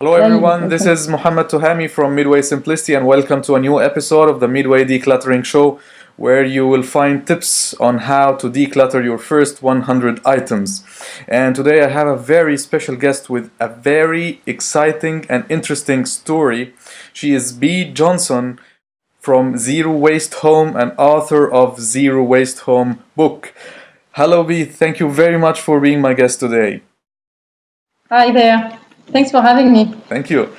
Hello everyone, this is Mohammed Tuhami from Midway Simplicity and welcome to a new episode of the Midway Decluttering Show where you will find tips on how to declutter your first 100 items. And today I have a very special guest with a very exciting and interesting story. She is Bea Johnson from Zero Waste Home and author of Zero Waste Home book. Hello Bea, thank you very much for being my guest today. Hi there. Thanks for having me. Thank you.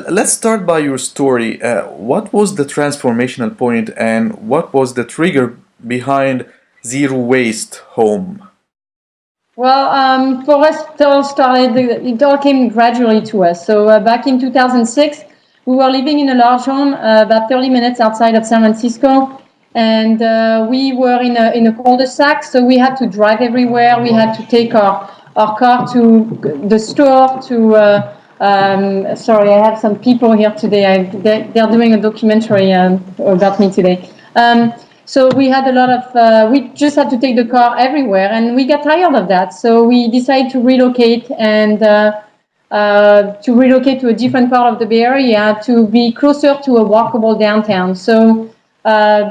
Let's start by your story. What was the transformational point and what was the trigger behind Zero Waste Home? Well, for us, it all came gradually to us. So back in 2006, we were living in a large home about 30 minutes outside of San Francisco. And we were in a cul-de-sac, so we had to drive everywhere. We had to take our car to the store sorry, I have some people here today. They're doing a documentary about me today. So we had a lot of, we just had to take the car everywhere and we got tired of that. So we decided to relocate and to a different part of the Bay Area to be closer to a walkable downtown. So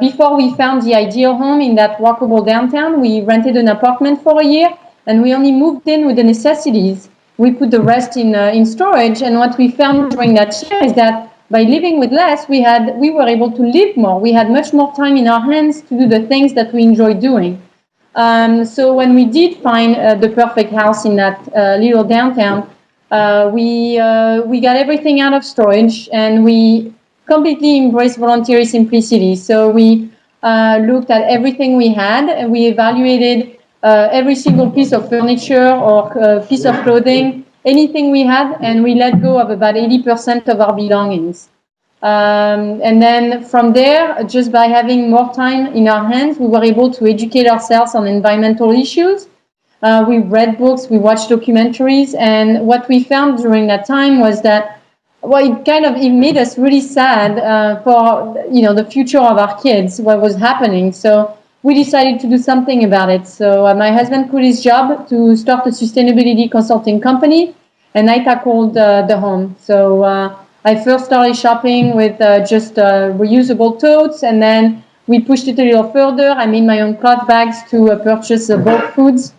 before we found the ideal home in that walkable downtown, we rented an apartment for a year. And we only moved in with the necessities. We put the rest in storage. And what we found during that year is that by living with less, we were able to live more. We had much more time in our hands to do the things that we enjoy doing. So when we did find the perfect house in that little downtown, we got everything out of storage and we completely embraced voluntary simplicity. So we looked at everything we had and we evaluated every single piece of furniture or piece of clothing, anything we had, and we let go of about 80% of our belongings. And then from there, just by having more time in our hands, we were able to educate ourselves on environmental issues. We read books, we watched documentaries, and what we found during that time was that, well, it made us really sad for the future of our kids, what was happening. So we decided to do something about it. So my husband quit his job to start a sustainability consulting company, and I tackled the home. So I first started shopping with just reusable totes, and then we pushed it a little further. I made my own cloth bags to purchase bulk foods.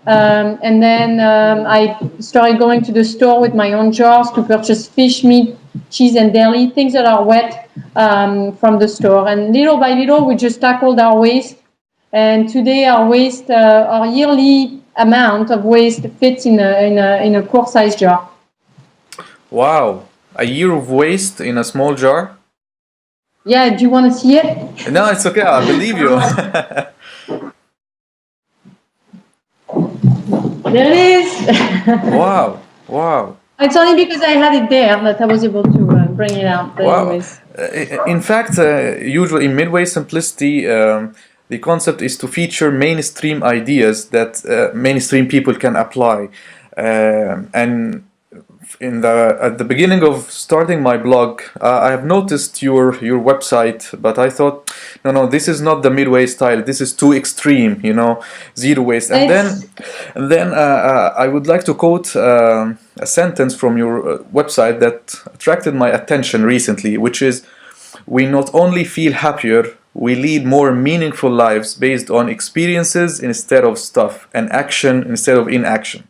And then I started going to the store with my own jars to purchase fish, meat, cheese, and deli, things that are wet from the store. And little by little, we just tackled our waste. And today, our yearly amount of waste fits in a quart-size jar. Wow, a year of waste in a small jar? Yeah, do you want to see it? No, it's okay. I believe you. There it is. Wow. It's only because I had it there that I was able to bring it out. But Wow. anyways. In fact, usually in Midway Simplicity, the concept is to feature mainstream ideas that mainstream people can apply. And at the beginning of starting my blog, I have noticed your website, but I thought, no, this is not the Midway style. This is too extreme, zero waste. And then I would like to quote a sentence from your website that attracted my attention recently, which is, "We not only feel happier, we lead more meaningful lives based on experiences instead of stuff and action instead of inaction."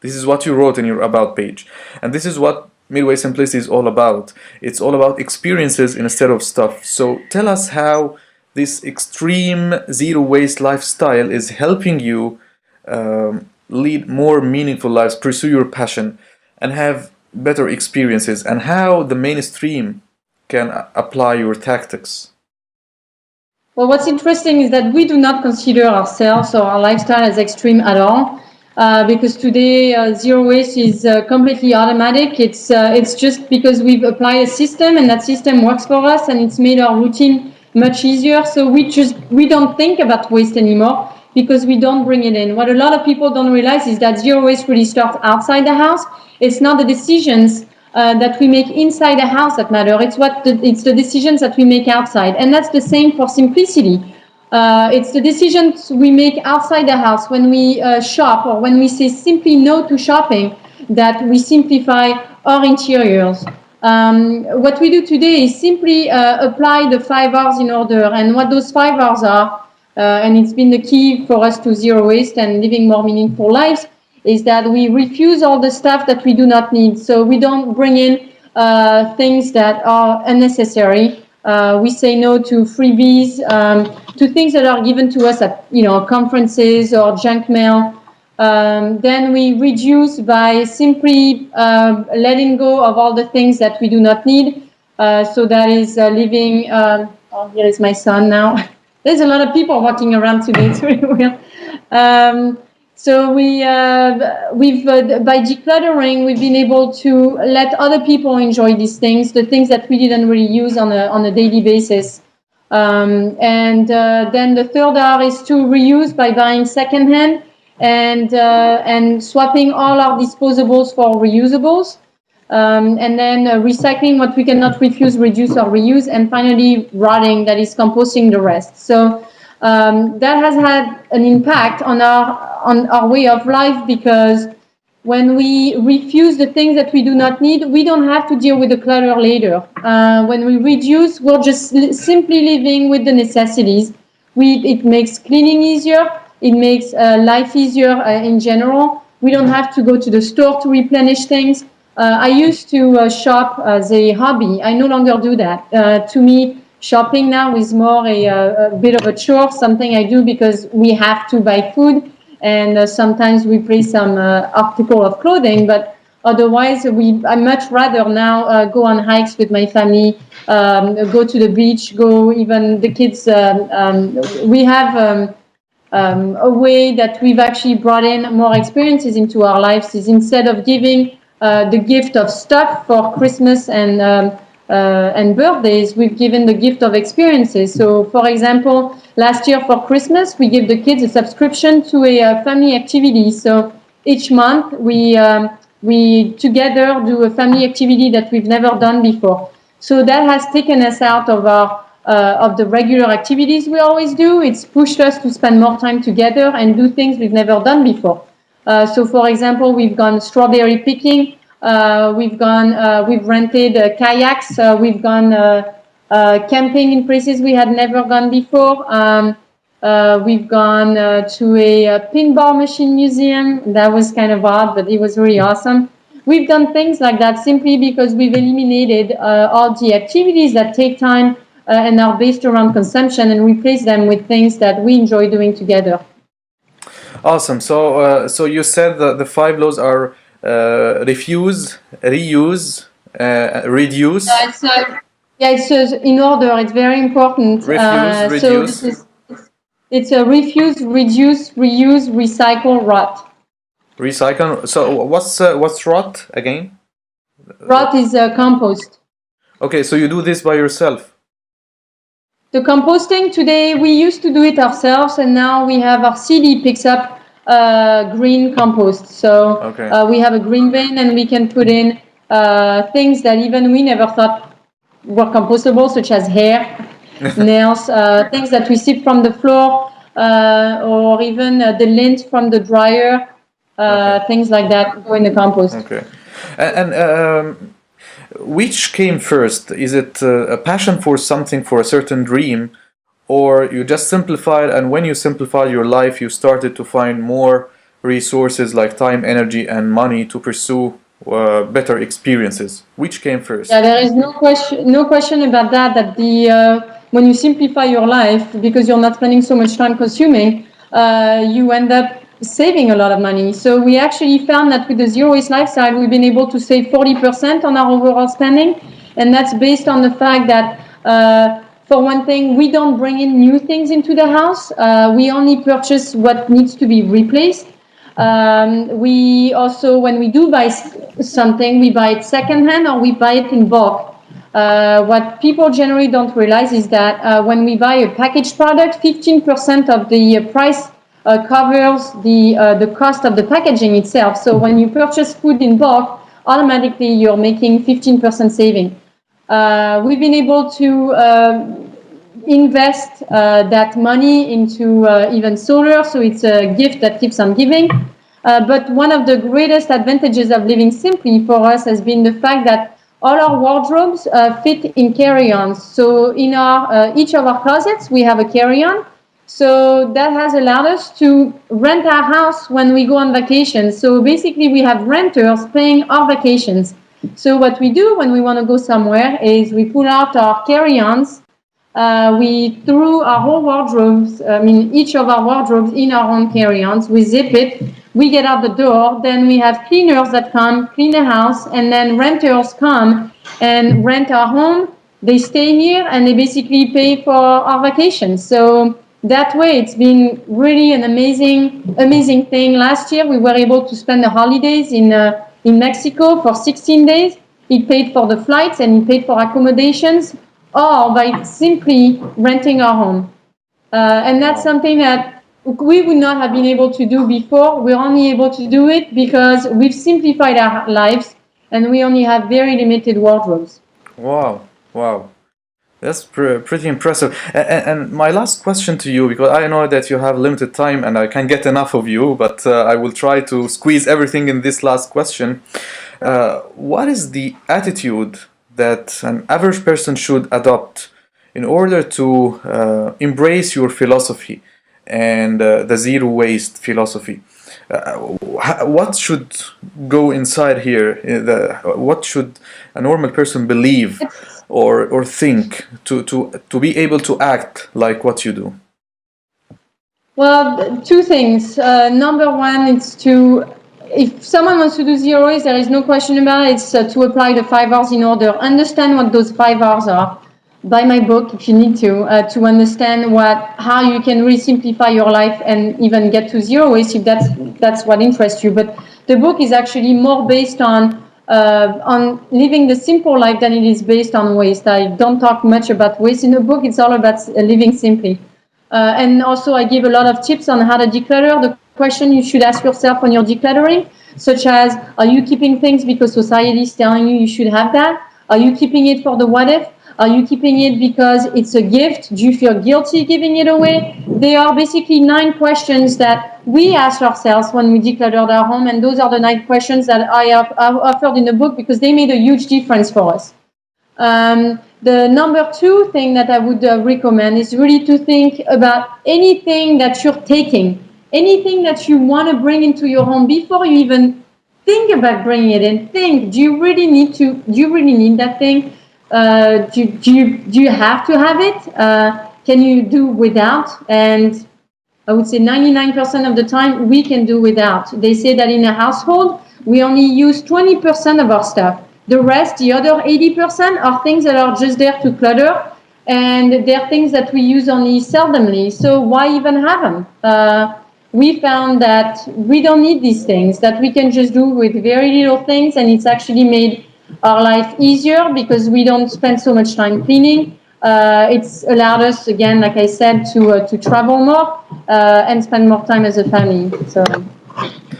This is what you wrote in your About page. And this is what Midway Simplicity is all about. It's all about experiences instead of stuff. So tell us how this extreme zero waste lifestyle is helping you lead more meaningful lives, pursue your passion, and have better experiences, and how the mainstream can apply your tactics. Well, what's interesting is that we do not consider ourselves or our lifestyle as extreme at all, because today zero waste is completely automatic. It's just because we've applied a system and that system works for us and it's made our routine much easier. So we don't think about waste anymore because we don't bring it in. What a lot of people don't realize is that zero waste really starts outside the house. It's not the decisions that we make inside the house that matter. It's the decisions that we make outside. And that's the same for simplicity. It's the decisions we make outside the house when we shop or when we say simply no to shopping that we simplify or interiors. What we do today is simply apply the 5 R's in order, and what those 5 R's are, and it's been the key for us to zero waste and living more meaningful lives, is that we refuse all the stuff that we do not need. So we don't bring in things that are unnecessary. We say no to freebies, to things that are given to us at conferences or junk mail. Then we reduce by simply letting go of all the things that we do not need. So that is living. Here is my son now. There's a lot of people walking around today. It's really weird. So we've by decluttering, we've been able to let other people enjoy these things, the things that we didn't really use on a daily basis. And then the third R is to reuse by buying secondhand and swapping all our disposables for reusables. And then recycling what we cannot refuse, reduce, or reuse, and finally rotting, that is composting the rest. So that has had an impact on our way of life, because when we refuse the things that we do not need, we don't have to deal with the clutter later. When we reduce, we're just simply living with the necessities. It makes cleaning easier. It makes life easier in general. We don't have to go to the store to replenish things. I used to shop as a hobby. I no longer do that. To me, shopping now is more a bit of a chore, something I do because we have to buy food, and sometimes we replace some article of clothing, but otherwise I much rather now go on hikes with my family, go to the beach, go even the kids. We have a way that we've actually brought in more experiences into our lives is, instead of giving the gift of stuff for Christmas and birthdays, we've given the gift of experiences. So, for example, last year for Christmas, we gave the kids a subscription to a family activity. So each month we together do a family activity that we've never done before. So that has taken us out of the regular activities we always do. It's pushed us to spend more time together and do things we've never done before. So, for example, we've gone strawberry picking. We've rented kayaks. We've gone camping in places we had never gone before. We've gone to a pinball machine museum. That was kind of odd, but it was really awesome. We've done things like that simply because we've eliminated all the activities that take time and are based around consumption, and replaced them with things that we enjoy doing together. Awesome. So you said that the 5 laws are refuse, reuse, reduce. It's in order. It's very important. Refuse, reduce. So it's a refuse, reduce, reuse, recycle, rot. Recycle. So what's rot again? Rot is compost. Okay, so you do this by yourself. The composting today, we used to do it ourselves, and now we have our CD picks up green compost. So we have a green bin, and we can put in things that even we never thought were compostable, such as hair, nails, things that we sip from the floor, or even the lint from the dryer, things like that go in the compost. Okay. And which came first? Is it a passion for something, for a certain dream, or you just simplified, and when you simplified your life, you started to find more resources like time, energy, and money to pursue better experiences? Which came first? Yeah, there is no question about that. That when you simplify your life, because you're not spending so much time consuming, you end up saving a lot of money. So we actually found that with the zero waste lifestyle, we've been able to save 40% on our overall spending, and that's based on the fact that for one thing, we don't bring in new things into the house. We only purchase what needs to be replaced. We also, when we do buy something, we buy it secondhand or we buy it in bulk. What people generally don't realize is that when we buy a packaged product, 15% of the price covers the cost of the packaging itself. So when you purchase food in bulk, automatically you're making 15% saving. We've been able to invest that money into even solar, so it's a gift that keeps on giving. But one of the greatest advantages of living simply for us has been the fact that all our wardrobes fit in carry-ons. So in our each of our closets, we have a carry-on. So that has allowed us to rent our house when we go on vacation. So basically, we have renters paying our vacations. So what we do when we want to go somewhere is we pull out our carry-ons. We threw our whole wardrobes, each of our wardrobes in our own carry-ons. We zip it. We get out the door. Then we have cleaners that come, clean the house, and then renters come and rent our home. They stay here and they basically pay for our vacations. So that way, it's been really an amazing thing. Last year, we were able to spend the holidays in Mexico for 16 days. It paid for the flights and it paid for accommodations, all by simply renting our home. And that's something that we would not have been able to do before. We're only able to do it because we've simplified our lives and we only have very limited wardrobes. Wow. That's pretty impressive. And my last question to you, because I know that you have limited time and I can't get enough of you, but I will try to squeeze everything in this last question. What is the attitude that an average person should adopt in order to embrace your philosophy and the zero waste philosophy? What should go inside here? What should a normal person believe or think to be able to act like what you do? Well, two things. Number one, it's if someone wants to do zero waste, there is no question about it. It's to apply the 5 R's in order. Understand what those 5 R's are. Buy my book if you need to understand how you can really simplify your life and even get to zero waste if that's what interests you. But the book is actually more based on living the simple life than it is based on waste. I don't talk much about waste in the book. It's all about living simply. And also I give a lot of tips on how to declutter. The question you should ask yourself when you're decluttering, such as, are you keeping things because society is telling you should have that? Are you keeping it for the what if? Are you keeping it because it's a gift? Do you feel guilty giving it away? They are basically 9 questions that we ask ourselves when we decluttered our home, and those are the 9 questions that I have offered in the book because they made a huge difference for us. The number 2 thing that I would recommend is really to think about anything that you're taking, anything that you want to bring into your home before you even think about bringing it in. Think, do you really need that thing? Do you have to have it? Can you do without? And I would say 99% of the time we can do without. They say that in a household, we only use 20% of our stuff. The rest, the other 80%, are things that are just there to clutter, and they're things that we use only seldomly. So why even have them? We found that we don't need these things, that we can just do with very little things, and it's actually made our life easier because we don't spend so much time cleaning. It's allowed us, again, like I said, to travel more and spend more time as a family. So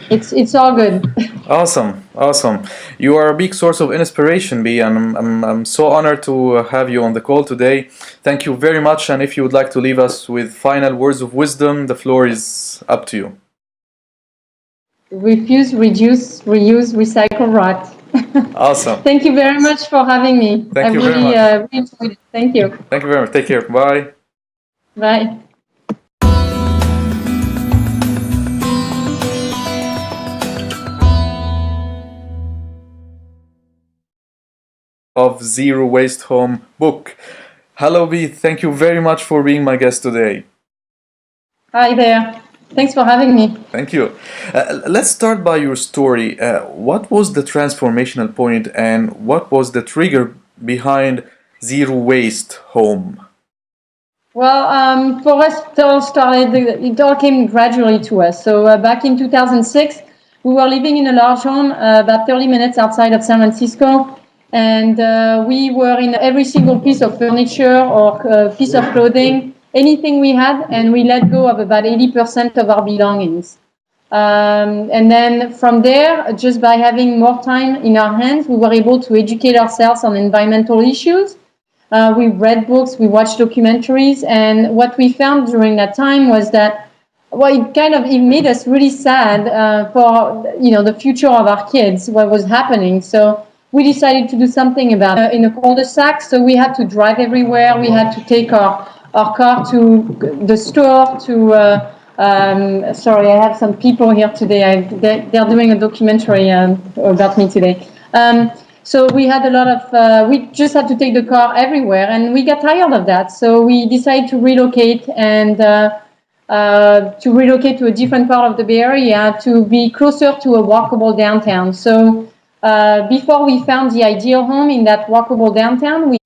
it's all good. Awesome. You are a big source of inspiration, Bea, and I'm so honored to have you on the call today. Thank you very much, and if you would like to leave us with final words of wisdom, the floor is up to you. Refuse, reduce, reuse, recycle, rot. Awesome. Thank you very much for having me. Thank you very much. Really enjoyed it. Thank you. Thank you very much. Take care. Bye. Bye. Of Zero Waste Home book. Hello, Bea. Thank you very much for being my guest today. Hi there. Thanks for having me. Thank you. Let's start by your story. What was the transformational point and what was the trigger behind Zero Waste Home? Well, for us, it all came gradually to us. So back in 2006, we were living in a large home about 30 minutes outside of San Francisco. And we were in every single piece of furniture or piece of clothing, anything we had, and we let go of about 80% of our belongings. And then from there, just by having more time in our hands, we were able to educate ourselves on environmental issues. We read books, we watched documentaries, and what we found during that time was that well, it made us really sad for the future of our kids, what was happening. So we decided to do something about it in a cul-de-sac. So we had to drive everywhere. We had to take our car to the store to. Sorry, I have some people here today. They're doing a documentary about me today. So we had a lot of. We just had to take the car everywhere, and we got tired of that. So we decided to relocate to a different part of the Bay Area to be closer to a walkable downtown. So before we found the ideal home in that walkable downtown, we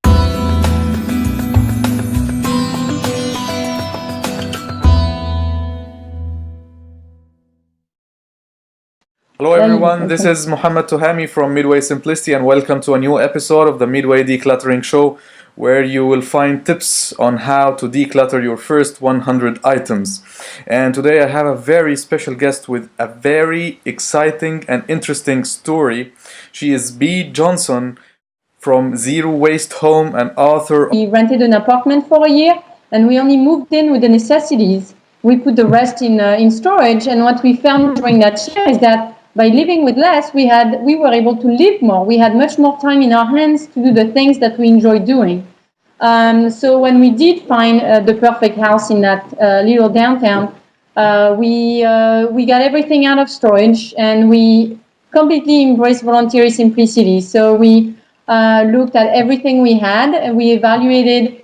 Hello everyone, this is Muhammad Tuhami from Midway Simplicity, and welcome to a new episode of the Midway Decluttering Show, where you will find tips on how to declutter your first 100 items. And today I have a very special guest with a very exciting and interesting story. She is Bea Johnson from Zero Waste Home and author. We rented an apartment for a year, and we only moved in with the necessities. We put the rest in storage, and what we found during that year is that by living with less, we were able to live more. We had much more time in our hands to do the things that we enjoy doing. So when we did find the perfect house in that little downtown, we got everything out of storage, and we completely embraced voluntary simplicity. So we looked at everything we had, and we evaluated